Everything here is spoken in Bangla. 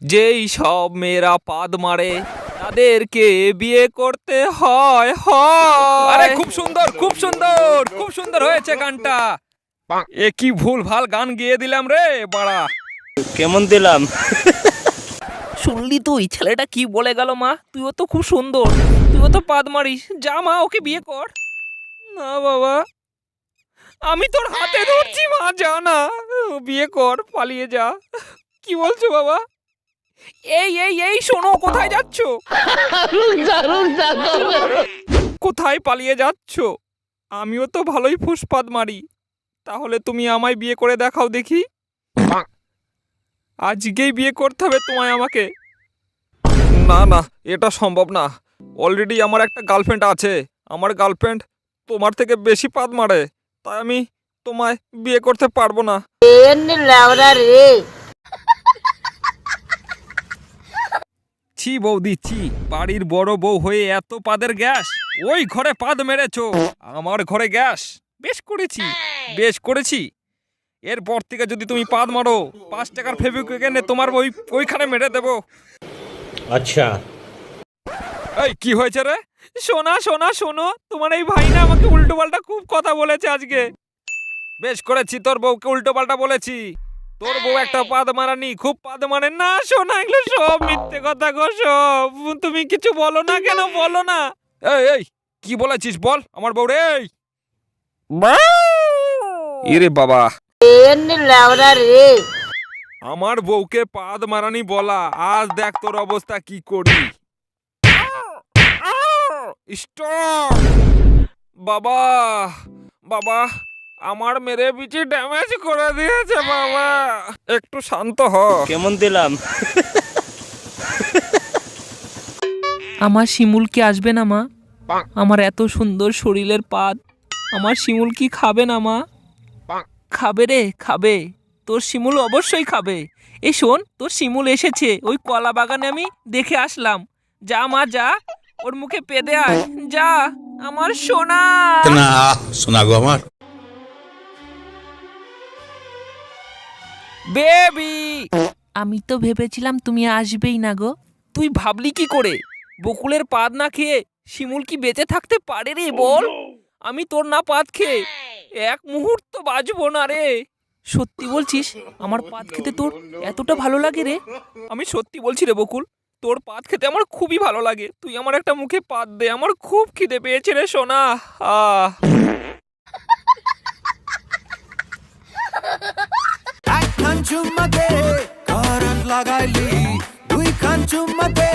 যেই সব মেয়েরা পাদ মারে তাদেরকে বিয়ে করতে হয় হয়। আরে খুব সুন্দর খুব সুন্দর খুব সুন্দর হয়েছে গানটা। এ কি ভুল ভাল গান গেয়ে দিলাম রে বাড়া। কেমন দিলাম? শুনলি তুই ছেলেটা কি বলে গেল? মা তুইও তো খুব সুন্দর, তুইও তো পাদ মারিস, যা মা ওকে বিয়ে কর। না বাবা, আমি তোর হাতে ধরছি মা, যা না, বিয়ে কর, পালিয়ে যা। কি বলছো বাবা? এই এই এই শোনো, কোথায় যাচ্ছ? কোথায় পালিয়ে যাচ্ছ? আমিও তো ভালোই ফুসপাদ মারি, তাহলে তুমি আমায় বিয়ে করে দেখাও দেখি। আজকেই বিয়ে করতে হবে তোমায় আমাকে। না না, এটা সম্ভব না। অলরেডি আমার একটা গার্লফ্রেন্ড আছে, আমার গার্লফ্রেন্ড তোমার থেকে বেশি পাদ মারে, তাই আমি তোমায় বিয়ে করতে পারবো না। ছি বৌদি ছি, বাড়ির বড় বউ হয়ে এত পাদের গ্যাস। ওই ঘরে পাদ মেরেছো, আমার ঘরে গ্যাস। বেশ করেছি বেশ করেছি। এরপর থেকে যদি তুমি পাদ মারো, 5 টাকার ফেভিকুইক এনে তোমার ওইখানে মেরে দেবো। আচ্ছা। এই কি হয়েছে রে? শোনা শোনা শোনো, তোমার এই ভাই না আমাকে উল্টো পাল্টা খুব কথা বলেছে আজকে। বেশ করেছি, তোর বউকে উল্টো পাল্টা বলেছি। তোর বউ একটা পাদ মারানি, খুব পাদ মারে না। শোনা, এগুলো সব মিথ্যে কথা গো সব। তুমি কিছু বলো না কেন, বলো না। এই এই কি বলেছিস বল আমার বউ রে। ইরে বাবা, আমার বউকে পাদ মারানি বলা, আজ দেখ তোর অবস্থা কি করি। স্টপ বাবা, বাবা আমার মেরে পিছে ড্যামেজ করে দিয়েছে বাবা, একটু শান্ত হ। কেমন দিলাম? আমার শিমুল কি আসবে না মা? আমার এত সুন্দর শরীরের পাদ, আমার শিমুল কি খাবে না মা? খাবে রে খাবে, তোর শিমুল অবশ্যই খাবে। এই শোন, তোর শিমুল এসেছে, ওই কলা বাগানে আমি দেখে আসলাম। যা মা যা, ওর মুখে পেদে আয়, যা আমার সোনা। না শোনা গো আমার। বেবি, আমি তো ভেবেছিলাম তুমি আসবেই না গো। তুই ভাবলি কি করে? বকুলের পাদ না খেয়ে শিমুল কি বেঁচে থাকতে পারে রে বল? আমি তোর না পাদ খেয়ে এক মুহূর্ত বাঁচবো না রে। সত্যি বলছিস? আমার পাদ খেতে তোর এতটা ভালো লাগে রে? আমি সত্যি বলছি রে বকুল, তোর পাদ খেতে আমার খুবই ভালো লাগে। তুই আমার একটা মুখে পাদ দে, আমার খুব খিদে পেয়েছে রে সোনা। আহ এক খান চুম্মাতে কারণ লাগাইলি, দুই খান চুম্মাতে